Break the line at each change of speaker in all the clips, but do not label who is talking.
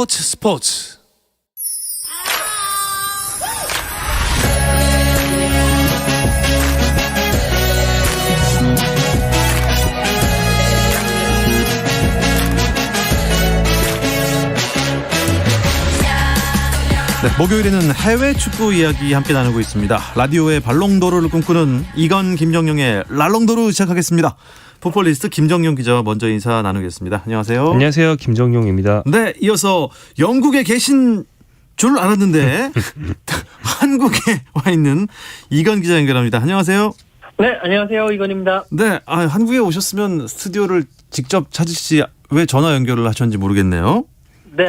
스포츠. 네, 목요일에는 해외 축구 이야기 함께 나누고 있습니다. 라디오의 발롱도르를 꿈꾸는 이건 김정용의 랄롱도르 시작하겠습니다. 풋볼리스트 김정용 기자와 먼저 인사 나누겠습니다. 안녕하세요.
안녕하세요. 김정용입니다.
네, 이어서 영국에 계신 줄 알았는데 한국에 와 있는 이건 기자 연결합니다. 안녕하세요.
네, 안녕하세요. 이건입니다.
네, 한국에 오셨으면 스튜디오를 직접 찾으시지 왜 전화 연결을 하셨는지 모르겠네요.
네,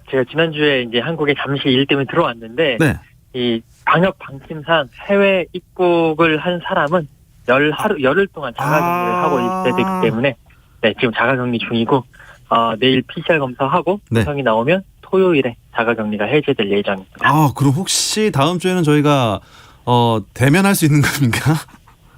제가 지난주에 이제 한국에 잠시 일 때문에 들어왔는데,
네.
이 방역 방침상 해외 입국을 한 사람은 열흘 동안 자가격리를 하고 있어야 되기 때문에, 네, 지금 자가격리 중이고, 내일 PCR 검사하고,
네.
음성이 나오면 토요일에 자가격리가 해제될 예정입니다.
그럼 혹시 다음 주에는 저희가 대면할 수 있는 겁니까?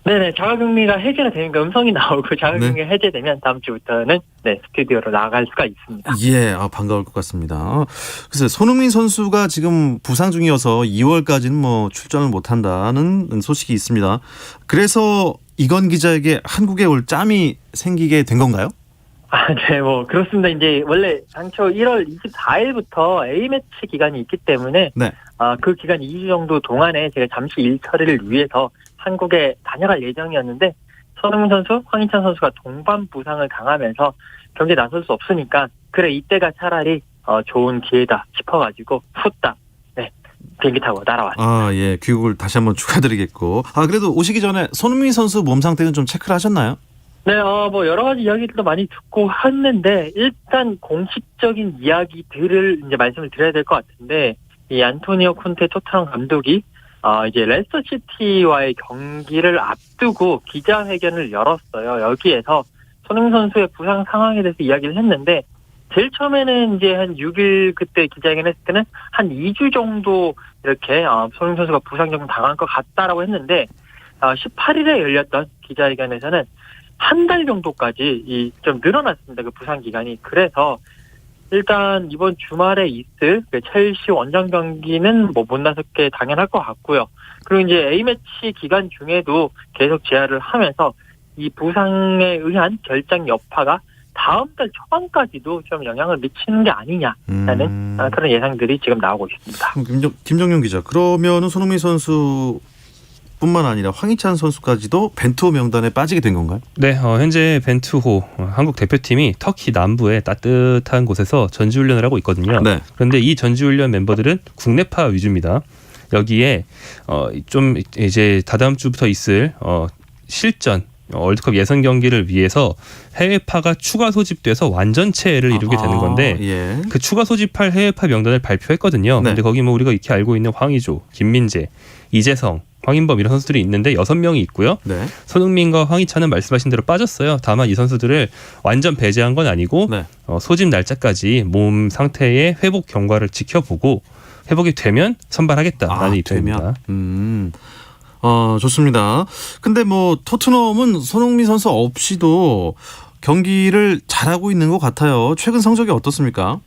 네네, 자가격리가 해제가 되니까 음성이 나오고 자가격리가 해제되면 다음 주부터는 네, 스튜디오로 나갈 수가 있습니다.
예, 반가울 것 같습니다. 그래서 손흥민 선수가 지금 부상 중이어서 2월까지는 출전을 못한다는 소식이 있습니다. 그래서 이건 기자에게 한국에 올 짬이 생기게 된 건가요?
네, 그렇습니다. 이제 원래 당초 1월 24일부터 A매치 기간이 있기 때문에
네.
그 기간 2주 정도 동안에 제가 잠시 일 처리를 위해서 한국에 다녀갈 예정이었는데 손흥민 선수, 황희찬 선수가 동반 부상을 당하면서 경기에 나설 수 없으니까 그래 이때가 차라리 좋은 기회다 싶어가지고 후딱 비행기 타고 날아왔습니다.
예, 귀국을 다시 한번 축하드리겠고 그래도 오시기 전에 손흥민 선수 몸 상태는 좀 체크를 하셨나요?
네, 여러 가지 이야기들도 많이 듣고 했는데 일단 공식적인 이야기들을 이제 말씀을 드려야 될 것 같은데 이 안토니오 콘테 토트넘 감독이 이제 레스터 시티와의 경기를 앞두고 기자회견을 열었어요. 여기에서 손흥민 선수의 부상 상황에 대해서 이야기를 했는데 제일 처음에는 이제 한 6일 그때 기자회견 했을 때는 한 2주 정도 이렇게 손흥민 선수가 부상 정도 당한 것 같다라고 했는데 18일에 열렸던 기자회견에서는 한 달 정도까지 좀 늘어났습니다. 그 부상 기간이. 그래서 일단 이번 주말에 있을 첼시 원정 경기는 못 나설 게 당연할 것 같고요. 그리고 이제 A매치 기간 중에도 계속 재활을 하면서 이 부상에 의한 결장 여파가 다음 달 초반까지도 좀 영향을 미치는 게 아니냐라는 그런 예상들이 지금 나오고 있습니다.
김정용 기자, 그러면은 손흥민 선수 뿐만 아니라 황희찬 선수까지도 벤투호 명단에 빠지게 된 건가요?
네, 현재 벤투호 한국 대표팀이 터키 남부의 따뜻한 곳에서 전지훈련을 하고 있거든요. 네. 그런데 이 전지훈련 멤버들은 국내파 위주입니다. 여기에 좀 이제 다다음 주부터 있을 실전 월드컵 예선 경기를 위해서 해외파가 추가 소집돼서 완전체를 이루게 되는 건데 그 추가 소집할 해외파 명단을 발표했거든요. 근데 거기 우리가 익히 알고 있는 황의조, 김민재, 이재성, 황인범 이런 선수들이 있는데 6명이 있고요. 네. 손흥민과 황희찬은 말씀하신 대로 빠졌어요. 다만 이 선수들을 완전 배제한 건 아니고 소집 날짜까지 몸 상태의 회복 경과를 지켜보고 회복이 되면 선발하겠다라는 입장입니다.
좋습니다. 근데 토트넘은 손흥민 선수 없이도 경기를 잘하고 있는 것 같아요. 최근 성적이 어떻습니까?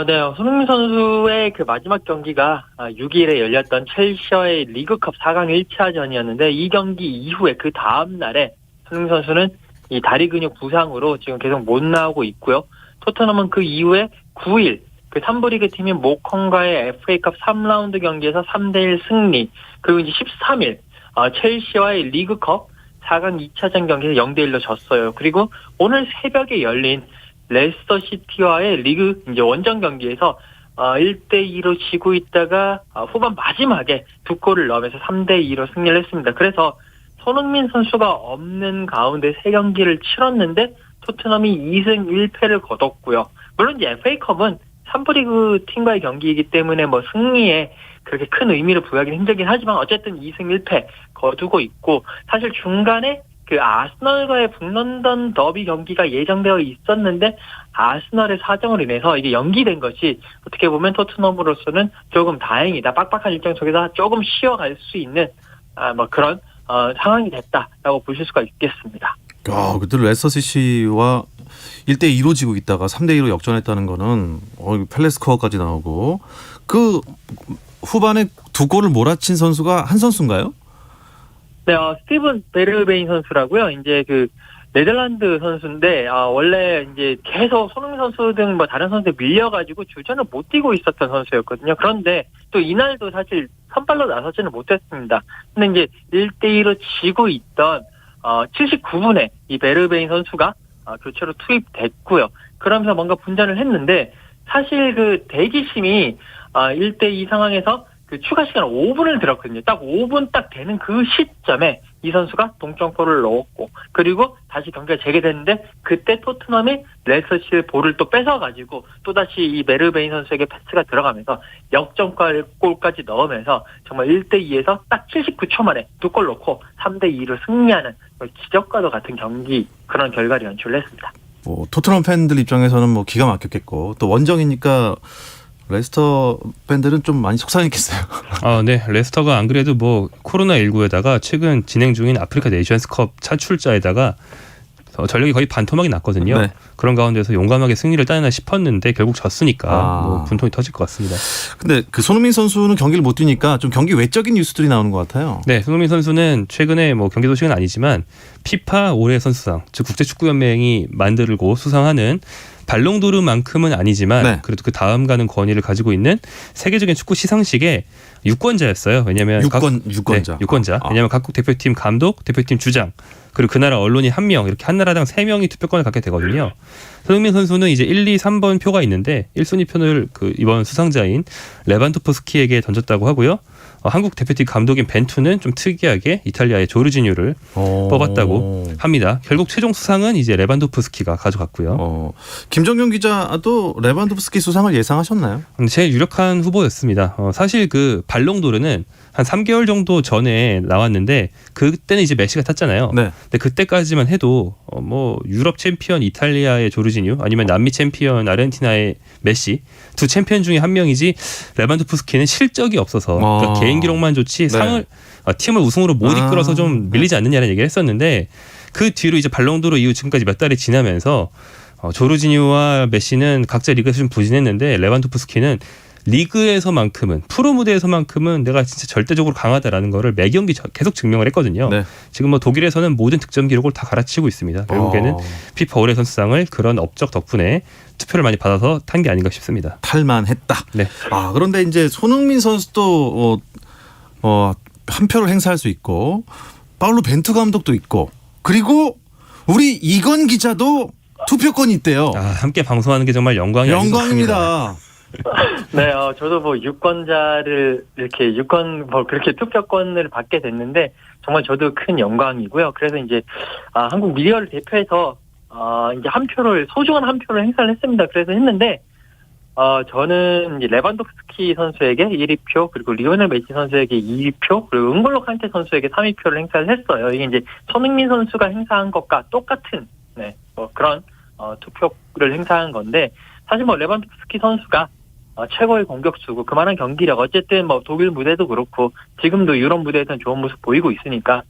네. 손흥민 선수의 그 마지막 경기가 6일에 열렸던 첼시와의 리그컵 4강 1차전이었는데 이 경기 이후에 그 다음 날에 손흥민 선수는 이 다리 근육 부상으로 지금 계속 못 나오고 있고요. 토트넘은 그 이후에 9일 그 3부 리그 팀인 모컨과의 FA컵 3라운드 경기에서 3대1 승리, 그리고 이제 13일 첼시와의 리그컵 4강 2차전 경기에서 0대1로 졌어요. 그리고 오늘 새벽에 열린 레스터 시티와의 리그 이제 원정 경기에서 1대2로 지고 있다가 후반 마지막에 2골을 넣으면서 3대2로 승리를 했습니다. 그래서 손흥민 선수가 없는 가운데 3경기를 치렀는데 토트넘이 2승 1패를 거뒀고요. 물론 이제 FA컵은 3부 리그 팀과의 경기이기 때문에 승리에 그렇게 큰 의미를 부여하기는 힘들긴 하지만 어쨌든 2승 1패 거두고 있고, 사실 중간에 그 아스널과의 북런던 더비 경기가 예정되어 있었는데 아스널의 사정으로 인해서 이게 연기된 것이 어떻게 보면 토트넘으로서는 조금 다행이다. 빡빡한 일정 속에서 조금 쉬어갈 수 있는 그런 상황이 됐다라고 보실 수가 있겠습니다.
그때 레스터 시티와 1대2로 지고 있다가 3대2로 역전했다는 거는 펠레 스코어까지 나오고 그 후반에 두 골을 몰아친 선수가 한 선수인가요?
네, 스티븐 베르베인 선수라고요. 이제 그 네덜란드 선수인데 원래 이제 계속 손흥민 선수 등 뭐 다른 선수에 밀려가지고 주전을 못 뛰고 있었던 선수였거든요. 그런데 또 이날도 사실 선발로 나서지는 못했습니다. 근데 이제 1대2로 지고 있던 79분에 이 베르베인 선수가 교체로 투입됐고요. 그러면서 뭔가 분전을 했는데 사실 그 대기심이 1대2 상황에서 그 추가 시간 5분을 들었거든요. 딱 5분 딱 되는 그 시점에 이 선수가 동점골을 넣었고 그리고 다시 경기가 재개됐는데 그때 토트넘이 레스터시티의 볼을 또 뺏어가지고 또다시 이 베르베인 선수에게 패스가 들어가면서 역전골까지 넣으면서 정말 1대2에서 딱 79초 만에 두 골 넣고 3대2로 승리하는 기적과도 같은 경기 그런 결과를 연출을 했습니다.
토트넘 팬들 입장에서는 뭐 기가 막혔겠고 또 원정이니까 레스터 팬들은 좀 많이 속상했겠어요.
네. 레스터가 안 그래도 뭐 코로나19에다가 최근 진행 중인 아프리카 네이션스컵 차출자에다가 전력이 거의 반토막이 났거든요. 네. 그런 가운데서 용감하게 승리를 따내나 싶었는데 결국 졌으니까 뭐 분통이 터질 것 같습니다.
근데 그 손흥민 선수는 경기를 못 뛰니까 좀 경기 외적인 뉴스들이 나오는 것 같아요.
네, 손흥민 선수는 최근에 뭐 경기 소식은 아니지만 피파 올해 선수상, 즉 국제축구연맹이 만들고 수상하는 발롱도르만큼은 아니지만 네. 그래도 그 다음 가는 권위를 가지고 있는 세계적인 축구 시상식의 유권자였어요. 왜냐하면
유권자.
유권자. 왜냐하면 각국 대표팀 감독, 대표팀 주장 그리고 그 나라 언론이 한 명 이렇게 한 나라당 3명이 투표권을 갖게 되거든요. 손흥민 선수는 이제 1, 2, 3번 표가 있는데 1순위 표를 그 이번 수상자인 레반도프스키에게 던졌다고 하고요. 한국 대표팀 감독인 벤투는 좀 특이하게 이탈리아의 조르지뉴를 뽑았다고 합니다. 결국 최종 수상은 이제 레반도프스키가 가져갔고요.
김정균 기자도 레반도프스키 수상을 예상하셨나요?
제일 유력한 후보였습니다. 사실 그 발롱도르는 한 3개월 정도 전에 나왔는데 그때는 이제 메시가 탔잖아요. 네. 근데 그때까지만 해도 뭐 유럽 챔피언 이탈리아의 조르지뉴 아니면 남미 챔피언 아르헨티나의 메시 두 챔피언 중에 한 명이지 레반도프스키는 실적이 없어서 그러니까 개인 기록만 좋지 상을 팀을 우승으로 못 이끌어서 좀 밀리지 않느냐는 얘기를 했었는데 그 뒤로 이제 발롱도르 이후 지금까지 몇 달이 지나면서 조르지뉴와 메시는 각자 리그에서 좀 부진했는데 레반도프스키는 리그에서만큼은 프로 무대에서만큼은 내가 진짜 절대적으로 강하다라는 거를 매 경기 계속 증명을 했거든요. 네. 지금 뭐 독일에서는 모든 득점 기록을 다 갈아치우고 있습니다. 결국에는 피파 올해 선수상을 그런 업적 덕분에 투표를 많이 받아서 탄 게 아닌가 싶습니다.
탈만했다.
네.
그런데 이제 손흥민 선수도 한 표를 행사할 수 있고 파울로 벤투 감독도 있고 그리고 우리 이건 기자도 투표권이 있대요.
함께 방송하는 게 정말
영광입니다.
네, 저도 뭐 유권자를 이렇게 그렇게 투표권을 받게 됐는데 정말 저도 큰 영광이고요. 그래서 이제 한국 미디어를 대표해서 이제 소중한 한 표를 행사를 했습니다. 그래서 했는데 저는 이제 레반도프스키 선수에게 1위표 그리고 리오넬 메시 선수에게 2위표 그리고 은골로 칸테 선수에게 3위표를 행사를 했어요. 이게 이제 손흥민 선수가 행사한 것과 똑같은 그런 투표를 행사한 건데 사실 뭐 레반도프스키 선수가 최고의 공격수고 그만한 경기력 어쨌든 뭐 독일 무대도 그렇고 지금도 유럽 무대에서는 좋은 모습 보이고 있으니까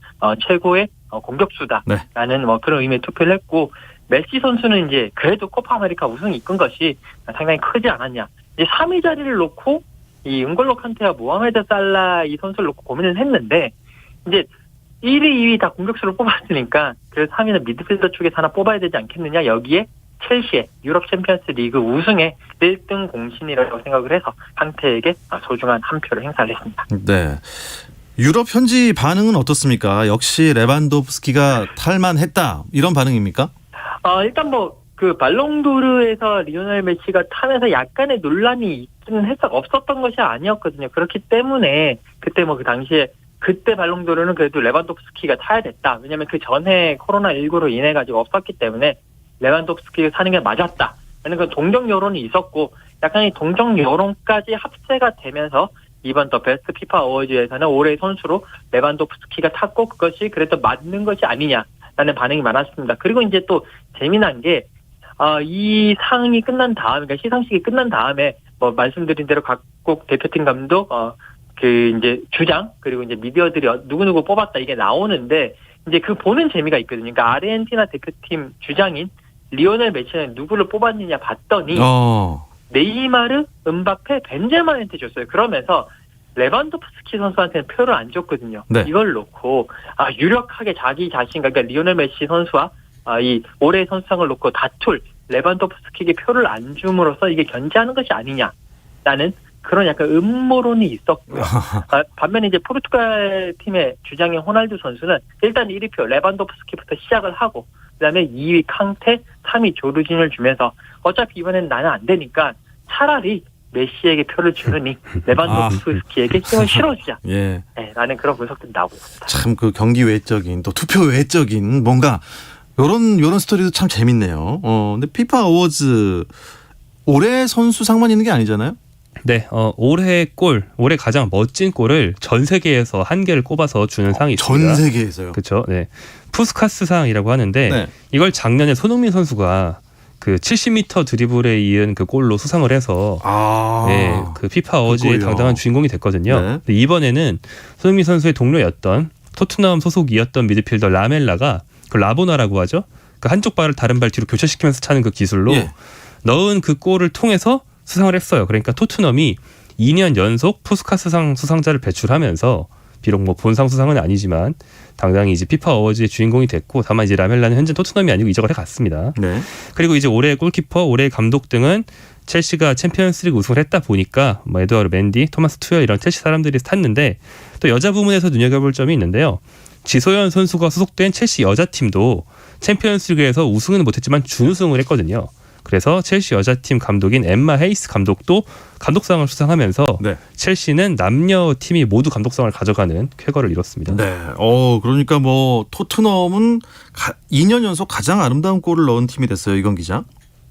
최고의 공격수다라는 뭐 그런 의미의 투표를 했고 메시 선수는 이제 그래도 코파 아메리카 우승 이끈 것이 상당히 크지 않았냐. 이제 3위 자리를 놓고 이 은골로 칸테와 모하메드 살라 이 선수를 놓고 고민을 했는데 이제 1위, 2위 다 공격수를 뽑았으니까 그래서 3위는 미드필더 쪽에서 하나 뽑아야 되지 않겠느냐. 여기에 첼시의 유럽 챔피언스 리그 우승의 1등 공신이라고 생각을 해서 칸테에게 소중한 한 표를 행사를 했습니다.
네. 유럽 현지 반응은 어떻습니까? 역시 레반도프스키가 탈만했다 이런 반응입니까?
일단 뭐 그 발롱도르에서 리오넬 메시가 타면서 약간의 논란이 있기는 없었던 것이 아니었거든요. 그렇기 때문에 그때 뭐 그 당시에 그때 발롱도르는 그래도 레반도프스키가 타야 됐다. 왜냐하면 그 전에 코로나19로 인해 가지고 없었기 때문에 레반도프스키가 사는 게 맞았다. 라는 그 동정 여론이 있었고 약간 이 동정 여론까지 합세가 되면서 이번 더 베스트 피파 어워즈에서는 올해의 선수로 레반도프스키가 탔고 그것이 그래도 맞는 것이 아니냐라는 반응이 많았습니다. 그리고 이제 또 재미난 게 이 상이 끝난 다음에 그러니까 시상식이 끝난 다음에 뭐 말씀드린 대로 각국 대표팀 감독 그 이제 주장 그리고 이제 미디어들이 누구누구 뽑았다 이게 나오는데 이제 그 보는 재미가 있거든요. 그러니까 아르헨티나 대표팀 주장인 리오넬 메시는 누구를 뽑았느냐 봤더니 네이마르, 음바페, 벤제마한테 줬어요. 그러면서 레반도프스키 선수한테는 표를 안 줬거든요.
네.
이걸 놓고 유력하게 자기 자신, 그러니까 리오넬 메시 선수와 이 올해 선수상을 놓고 다툴 레반도프스키에게 표를 안 줌으로써 이게 견제하는 것이 아니냐라는 그런 약간 음모론이 있었고요. 반면에 이제 포르투갈 팀의 주장인 호날두 선수는 일단 1위표 레반도프스키부터 시작을 하고 그다음에 2위 캉테, 3위 조르진을 주면서 어차피 이번에는 나는 안 되니까 차라리 메시에게 표를 주느니 레반도프스키에게 힘을 실어주자.
예.
네, 라는 그런 분석들이 나오고 있습니다.
참 그 경기 외적인 또 투표 외적인 뭔가 요런 스토리도 참 재밌네요. 근데 피파 어워즈 올해 선수상만 있는 게 아니잖아요?
네, 올해 가장 멋진 골을 전 세계에서 한 개를 꼽아서 주는 상이 있습니다.
전 세계에서요?
그렇죠. 네, 푸스카스상이라고 하는데
네.
이걸 작년에 손흥민 선수가 그 70m 드리블에 이은 그 골로 수상을 해서 네, 그 피파 어워즈의 당당한 주인공이 됐거든요.
네.
근데 이번에는 손흥민 선수의 동료였던 토트넘 소속이었던 미드필더 라멜라가 그 라보나라고 하죠. 그 한쪽 발을 다른 발 뒤로 교차시키면서 차는 그 기술로 넣은 그 골을 통해서 수상을 했어요. 그러니까 토트넘이 2년 연속 푸스카스상 수상자를 배출하면서 비록 뭐 본상 수상은 아니지만 당당히 이제 피파 어워즈의 주인공이 됐고 다만 이제 라멜라는 현재 토트넘이 아니고 이적을 해갔습니다.
네.
그리고 이제 올해 골키퍼, 올해 감독 등은 첼시가 챔피언스리그 우승을 했다 보니까 뭐 에드와르 맨디, 토마스 투엘 이런 첼시 사람들이 탔는데 또 여자 부문에서 눈여겨볼 점이 있는데요. 지소연 선수가 소속된 첼시 여자팀도 챔피언스리그에서 우승은 못했지만 준우승을 했거든요. 그래서 첼시 여자팀 감독인 엠마 헤이스 감독도 감독상을 수상하면서
네.
첼시는 남녀 팀이 모두 감독상을 가져가는 쾌거를 이뤘습니다.
네. 그러니까 뭐 토트넘은 2년 연속 가장 아름다운 골을 넣은 팀이 됐어요, 이건 기자.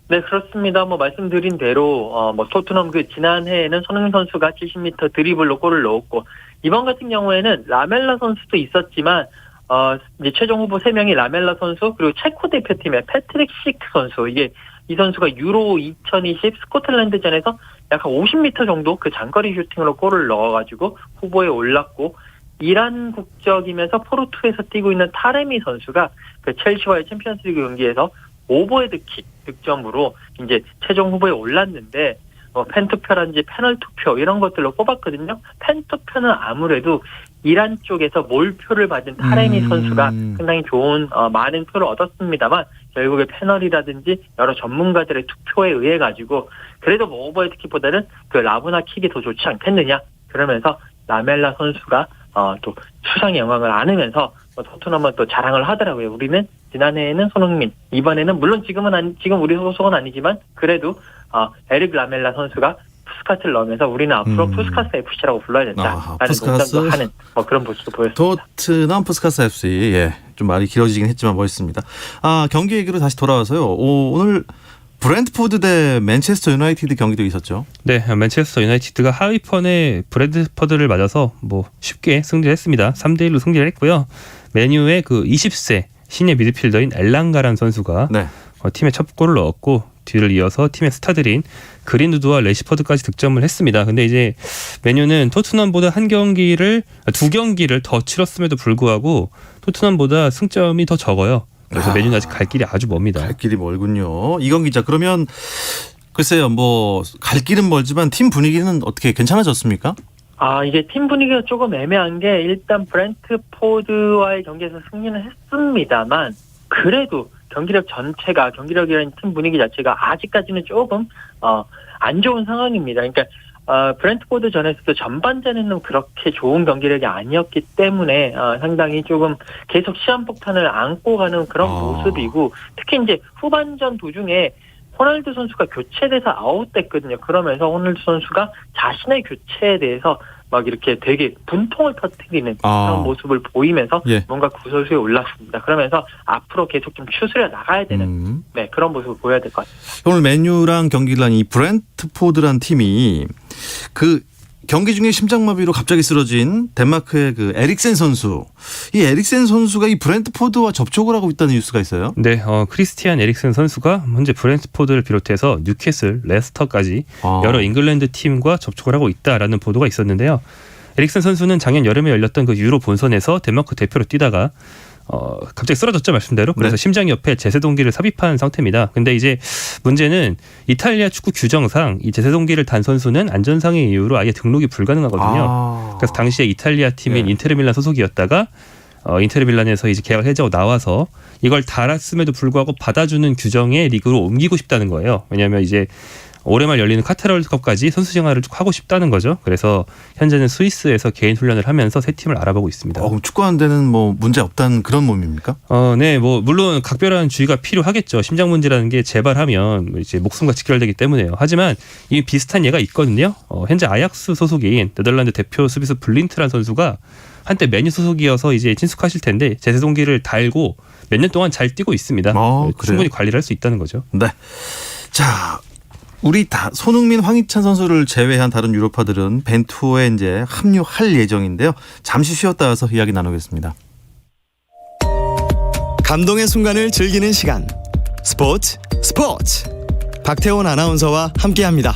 네, 그렇습니다. 뭐 말씀드린 대로 뭐 토트넘 그 지난해에는 손흥민 선수가 70m 드리블로 골을 넣었고 이번 같은 경우에는 라멜라 선수도 있었지만 이제 최종 후보 3명이 라멜라 선수 그리고 체코 대표팀의 패트릭 시크 선수 이 선수가 유로 2020 스코틀랜드전에서 약 한 50m 정도 그 장거리 슈팅으로 골을 넣어가지고 후보에 올랐고 이란 국적이면서 포르투에서 뛰고 있는 타레미 선수가 그 첼시와의 챔피언스리그 경기에서 오버헤드킥 득점으로 이제 최종 후보에 올랐는데 팬투표라든지 패널 투표 이런 것들로 뽑았거든요. 팬투표는 아무래도 이란 쪽에서 몰표를 받은 타레미 선수가 상당히 좋은 많은 표를 얻었습니다만 결국에 패널이라든지 여러 전문가들의 투표에 의해 가지고 그래도 뭐 오버헤드킥보다는 그 라보나 킥이 더 좋지 않겠느냐 그러면서 라멜라 선수가 또 수상의 영광을 안으면서 토트넘은 또 자랑을 하더라고요. 우리는 지난해에는 손흥민, 이번에는 물론 지금 우리 소속은 아니지만 그래도 에릭 라멜라 선수가 푸스카스를 넣으면서 우리는 앞으로 푸스카스 FC라고 불러야 된다라는 농담도 하는 그런 모습도 보였습니다.
토트넘 푸스카스 FC 좀 말이 길어지긴 했지만 멋있습니다. 경기 얘기로 다시 돌아와서요. 오늘 브랜트포드 대 맨체스터 유나이티드 경기도 있었죠. 네,
맨체스터 유나이티드가 하위권의 브랜트포드를 맞아서 뭐 쉽게 승리를 했습니다. 3대1로 승리를 했고요. 맨유의 그 20세 신예 미드필더인 엘랑가란 선수가 팀의 첫 골을 넣었고 뒤를 이어서 팀의 스타들인 그린우드와 레시퍼드까지 득점을 했습니다. 근데 이제 맨유는 토트넘보다 두 경기를 더 치렀음에도 불구하고 토트넘보다 승점이 더 적어요. 그래서 맨유는 아직 갈 길이 아주 멉니다. 갈
길이 멀군요. 이건 기자, 그러면 글쎄요, 뭐 갈 길은 멀지만 팀 분위기는 어떻게 괜찮아졌습니까?
이게 팀 분위기가 조금 애매한 게 일단 브랜트포드와의 경기에서 승리는 했습니다만 그래도 경기력이라는 팀 분위기 자체가 아직까지는 조금 안 좋은 상황입니다. 그러니까 브랜트포드 전에서도 전반전에는 그렇게 좋은 경기력이 아니었기 때문에 상당히 조금 계속 시한폭탄을 안고 가는 그런 모습이고 특히 이제 후반전 도중에 호날두 선수가 교체돼서 아웃됐거든요. 그러면서 호날두 선수가 자신의 교체에 대해서 막 이렇게 되게 분통을 터뜨리는 그런 모습을 보이면서 뭔가 구설수에 올랐습니다. 그러면서 앞으로 계속 좀 추스려 나가야 되는 그런 모습을 보여야 될 것 같습니다.
오늘 맨유랑 경기를 한 이 브랜트포드란 팀이 그 경기 중에 심장마비로 갑자기 쓰러진 덴마크의 그 에릭센 선수. 이 에릭센 선수가 이 브랜트포드와 접촉을 하고 있다는 뉴스가 있어요.
네, 크리스티안 에릭센 선수가 현재 브랜트포드를 비롯해서 뉴캐슬, 레스터까지 여러 잉글랜드 팀과 접촉을 하고 있다라는 보도가 있었는데요. 에릭센 선수는 작년 여름에 열렸던 그 유로 본선에서 덴마크 대표로 뛰다가 갑자기 쓰러졌죠, 말씀대로. 그래서
네.
심장 옆에 제세동기를 삽입한 상태입니다. 근데 이제 문제는 이탈리아 축구 규정상 이 제세동기를 단 선수는 안전상의 이유로 아예 등록이 불가능하거든요. 그래서 당시에 이탈리아 팀인
네.
인테르밀란 소속이었다가 인테르밀란에서 이제 계약을 해지하고 나와서 이걸 달았음에도 불구하고 받아주는 규정의 리그로 옮기고 싶다는 거예요. 왜냐하면 이제 올해 말 열리는 카타르 월드컵까지 선수 생활을 쭉 하고 싶다는 거죠. 그래서 현재는 스위스에서 개인 훈련을 하면서 새 팀을 알아보고 있습니다.
그럼 축구하는 데는 뭐 문제 없다는 그런 몸입니까?
네, 뭐 물론 각별한 주의가 필요하겠죠. 심장 문제라는 게 재발하면 이제 목숨과 직결되기 때문에요. 하지만 이 비슷한 예가 있거든요. 현재 아약스 소속인 네덜란드 대표 수비수 블린트라는 선수가 한때 메뉴 소속이어서 이제 친숙하실 텐데 제세동기를 달고 몇 년 동안 잘 뛰고 있습니다. 충분히 관리를 할 수 있다는 거죠.
네. 자. 우리 다 손흥민, 황희찬 선수를 제외한 다른 유럽파들은 벤투호에 이제 합류할 예정인데요. 잠시 쉬었다 와서 이야기 나누겠습니다.
감동의 순간을 즐기는 시간. 스포츠. 박태원 아나운서와 함께합니다.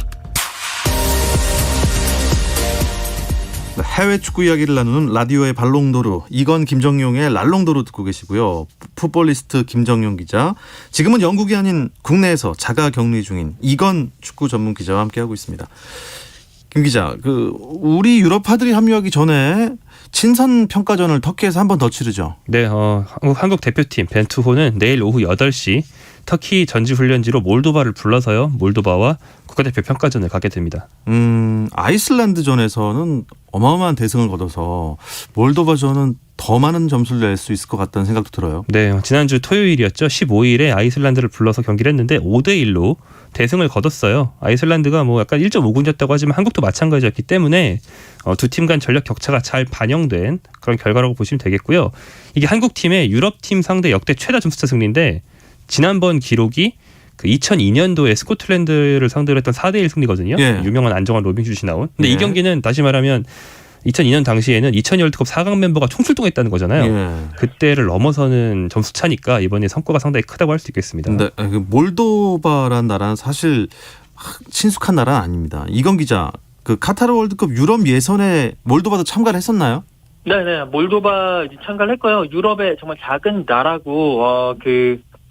해외 축구 이야기를 나누는 라디오의 발롱도르, 이건 김정용의 랄롱도르 듣고 계시고요. 풋볼리스트 김정용 기자, 지금은 영국이 아닌 국내에서 자가 격리 중인 이건 축구 전문 기자와 함께하고 있습니다. 김 기자, 우리 유럽파들이 합류하기 전에 친선 평가전을 터키에서 한 번 더 치르죠.
네, 한국 대표팀 벤투호는 내일 오후 8시 터키 전지훈련지로 몰도바를 불러서요. 몰도바와 국가대표 평가전을 가게 됩니다.
아이슬란드전에서는 어마어마한 대승을 거둬서 몰도바전은 더 많은 점수를 낼 수 있을 것 같다는 생각도 들어요.
네, 지난주 토요일이었죠. 15일에 아이슬란드를 불러서 경기를 했는데 5대1로 대승을 거뒀어요. 아이슬란드가 뭐 약간 1.5군이었다고 하지만 한국도 마찬가지였기 때문에 두 팀 간 전력 격차가 잘 반영된 그런 결과라고 보시면 되겠고요. 이게 한국 팀의 유럽 팀 상대 역대 최다 점수차 승리인데 지난번 기록이 그 2002년도에 스코틀랜드를 상대로 했던 4대1 승리거든요.
예.
유명한 안정환 로빙슛이 나온. 근데
예.
이 경기는 다시 말하면 2002년 당시에는 2002 월드컵 4강 멤버가 총출동했다는 거잖아요.
예. 그때를
넘어서는 점수 차니까 이번에 성과가 상당히 크다고 할 수 있겠습니다.
근데 몰도바라는 나라는 사실 친숙한 나라는 아닙니다. 이건 기자, 카타르 월드컵 유럽 예선에 몰도바도 참가를 했었나요?
네네, 몰도바 참가를 했고요. 유럽의 정말 작은 나라고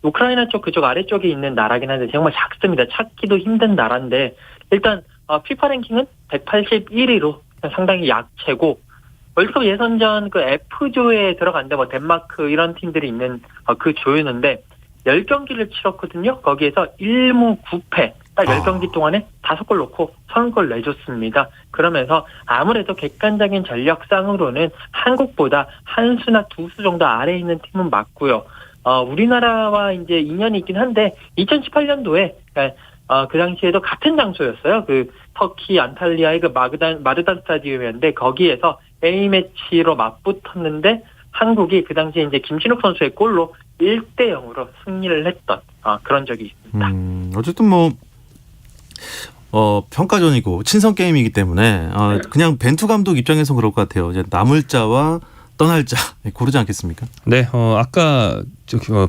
우크라이나 그쪽 아래쪽에 있는 나라긴 한데 정말 작습니다. 찾기도 힘든 나라인데 일단 피파 랭킹은 181위로 상당히 약체고 월드컵 예선전 F조에 들어간데 뭐 덴마크 이런 팀들이 있는 그 조였는데 10경기를 치렀거든요. 거기에서 1무 9패 딱 10경기 동안에 5골 넣고 30골 내줬습니다. 그러면서 아무래도 객관적인 전력상으로는 한국보다 한 수나 두 수 정도 아래에 있는 팀은 맞고요. 우리나라와 이제 인연이 있긴 한데 2018년도에 그 당시에도 같은 장소였어요. 터키 안탈리아의 마르단 스타디움이었는데 거기에서 A매치로 맞붙었는데 한국이 그 당시에 이제 김진욱 선수의 골로 1대0으로 승리를 했던 그런 적이 있습니다.
어쨌든 평가전이고 친선 게임이기 때문에 그냥 벤투 감독 입장에서 그럴 것 같아요. 이제 남을 자와 떠날 자 고르지 않겠습니까?
네, 아까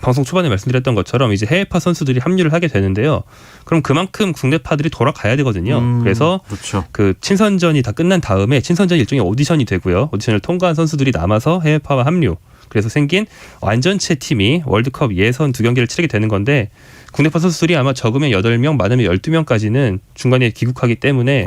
방송 초반에 말씀드렸던 것처럼 이제 해외파 선수들이 합류를 하게 되는데요. 그럼 그만큼 국내파들이 돌아가야 되거든요. 그래서
그렇죠.
친선전이 다 끝난 다음에 친선전 일종의 오디션이 되고요. 오디션을 통과한 선수들이 남아서 해외파와 합류. 그래서 생긴 완전체 팀이 월드컵 예선 2경기를 치르게 되는 건데 국내파 선수들이 아마 적으면 8명, 많으면 12명까지는 중간에 귀국하기 때문에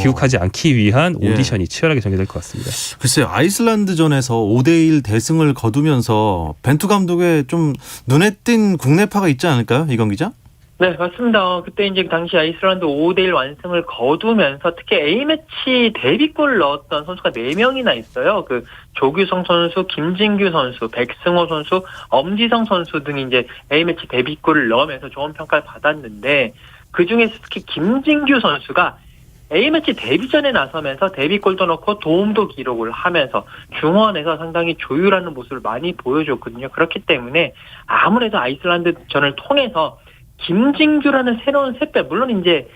귀국하지 않기 위한 오디션이 치열하게 전개될 것 같습니다.
글쎄요. 아이슬란드전에서 5대1 대승을 거두면서 벤투 감독의 좀 눈에 띈 국내파가 있지 않을까요? 이건 기자?
네, 맞습니다. 그때 이제 당시 아이슬란드 5대1 완승을 거두면서 특히 A매치 데뷔골을 넣었던 선수가 4명이나 있어요. 조규성 선수, 김진규 선수, 백승호 선수, 엄지성 선수 등이 이제 A매치 데뷔골을 넣으면서 좋은 평가를 받았는데 그중에서 특히 김진규 선수가 A매치 데뷔전에 나서면서 데뷔골도 넣고 도움도 기록을 하면서 중원에서 상당히 조율하는 모습을 많이 보여줬거든요. 그렇기 때문에 아무래도 아이슬란드전을 통해서 김진규라는 새로운 샛별, 물론 이제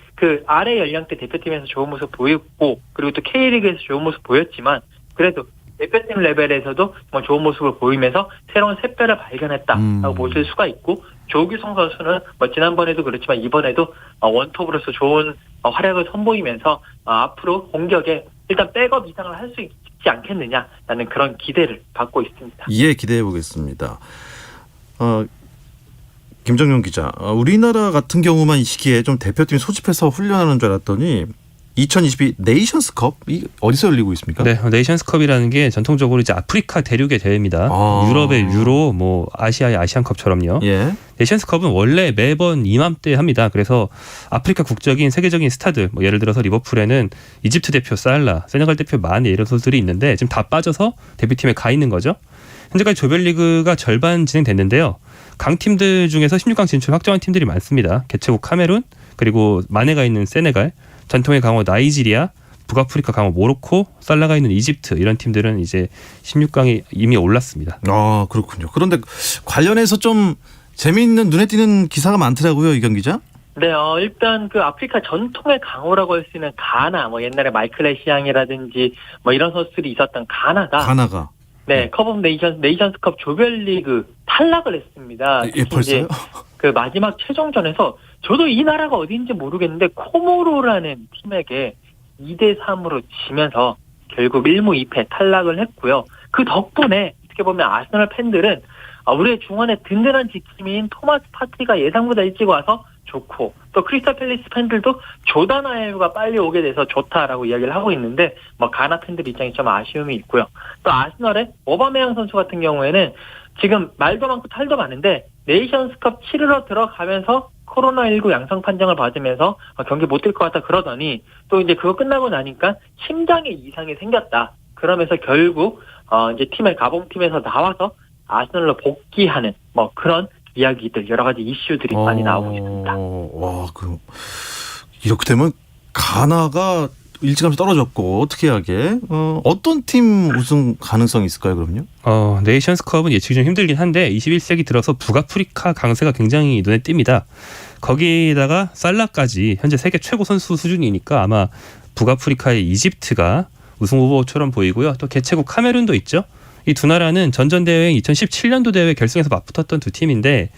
아래 연령대 대표팀에서 좋은 모습 보였고, 그리고 또 K리그에서 좋은 모습 보였지만, 그래도 대표팀 레벨에서도 정말 좋은 모습을 보이면서 새로운 샛별을 발견했다라고 보실 수가 있고, 조규성 선수는 지난번에도 그렇지만 이번에도 원톱으로서 좋은 활약을 선보이면서 앞으로 공격에 일단 백업 이상을 할 수 있지 않겠느냐라는 그런 기대를 받고 있습니다.
예, 기대해 보겠습니다. 김정용 기자, 우리나라 같은 경우만 이 시기에 좀 대표팀 소집해서 훈련하는 줄 알았더니 2022 네이션스컵이 어디서 열리고 있습니까?
네, 네이션스컵이라는 게 전통적으로 이제 아프리카 대륙의 대회입니다. 유럽의 유로, 뭐 아시아의 아시안컵처럼요.
예.
네이션스컵은 원래 매번 이맘때 합니다. 그래서 아프리카 국적인 세계적인 스타들, 뭐 예를 들어서 리버풀에는 이집트 대표 살라, 세네갈 대표 마네 이런 선수들이 있는데 지금 다 빠져서 대표팀에 가 있는 거죠. 현재까지 조별리그가 절반 진행됐는데요. 강팀들 중에서 16강 진출 확정한 팀들이 많습니다. 개최국 카메룬, 그리고 마네가 있는 세네갈, 전통의 강호 나이지리아, 북아프리카 강호 모로코, 살라가 있는 이집트 이런 팀들은 이제 16강에 이미 올랐습니다.
아, 그렇군요. 그런데 관련해서 좀 재미있는 눈에 띄는 기사가 많더라고요, 이경 기자.
네, 일단 그 아프리카 전통의 강호라고 할 수 있는 가나, 뭐 옛날에 마이클 애시앙이라든지 뭐 이런 선수들이 있었던 가나가 네, 컵 오브 네이션스컵 조별리그 탈락을 했습니다.
예, 벌써요?
그 마지막 최종전에서 저도 이 나라가 어디인지 모르겠는데 코모로라는 팀에게 2대3으로 지면서 결국 1무 2패 탈락을 했고요. 그 덕분에 어떻게 보면 아스널 팬들은 우리의 중원의 든든한 지킴이인 토마스 파티가 예상보다 일찍 와서 좋고, 또 크리스탈 팰리스 팬들도 조단 아예우가 빨리 오게 돼서 좋다라고 이야기를 하고 있는데, 뭐 가나 팬들 입장에 좀 아쉬움이 있고요. 또 아스널의 오바메양 선수 같은 경우에는 지금 말도 많고 탈도 많은데 네이션스컵 치르러 들어가면서 코로나19 양성 판정을 받으면서 경기 못 뛸 것 같다 그러더니 또 이제 그거 끝나고 나니까 심장에 이상이 생겼다. 그러면서 결국 이제 가봉팀에서 나와서 아스널로 복귀하는 뭐 그런 이야기들, 여러 가지 이슈들이 많이 나오고 있습니다.
와, 그럼 이렇게 되면 가나가 일찌감치 떨어졌고 어떻게 하게? 어떤 팀 우승 가능성이 있을까요, 그럼요?
네이션스컵은 예측이 좀 힘들긴 한데 21세기 들어서 북아프리카 강세가 굉장히 눈에 띕니다. 거기다가 살라까지 현재 세계 최고 선수 수준이니까 아마 북아프리카의 이집트가 우승 후보처럼 보이고요. 또 개최국 카메룬도 있죠. 이 두 나라는 전전대회 2017년도 대회 결승에서 맞붙었던 두 팀인데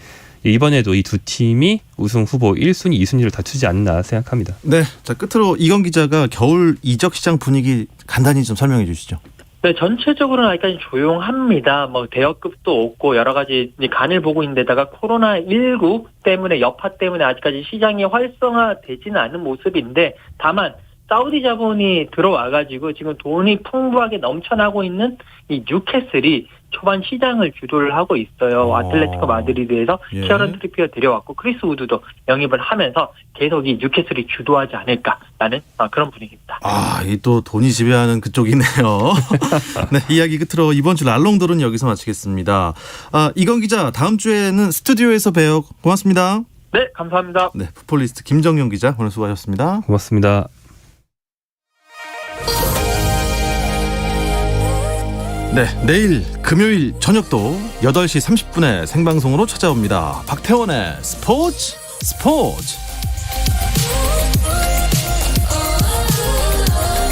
이번에도 이 두 팀이 우승 후보 1순위, 2순위를 다투지 않나 생각합니다.
네, 자 끝으로 이건 기자가 겨울 이적 시장 분위기 간단히 좀 설명해 주시죠.
네, 전체적으로는 아직까지 조용합니다. 뭐 대여급도 없고 여러 가지 간을 보고 있는데다가 코로나19 때문에 여파 때문에 아직까지 시장이 활성화되지는 않은 모습인데, 다만 사우디 자본이 들어와가지고 지금 돈이 풍부하게 넘쳐나고 있는 이 뉴캐슬이 초반 시장을 주도를 하고 있어요. 아틀레티코 마드리드에서 키어런 트리피어 데려왔고 크리스 우드도 영입을 하면서 계속 이 뉴캐슬이 주도하지 않을까라는 그런 분위기입니다.
이 또 돈이 지배하는 그쪽이네요. 네, 이야기 끝으로 이번 주 랄롱도르는 여기서 마치겠습니다. 이건 기자, 다음 주에는 스튜디오에서 봬요. 고맙습니다.
네, 감사합니다.
네, 풋볼리스트 김정용 기자 오늘 수고하셨습니다.
고맙습니다.
네, 내일 금요일 저녁도 8시 30분에 생방송으로 찾아옵니다. 박태원의 스포츠.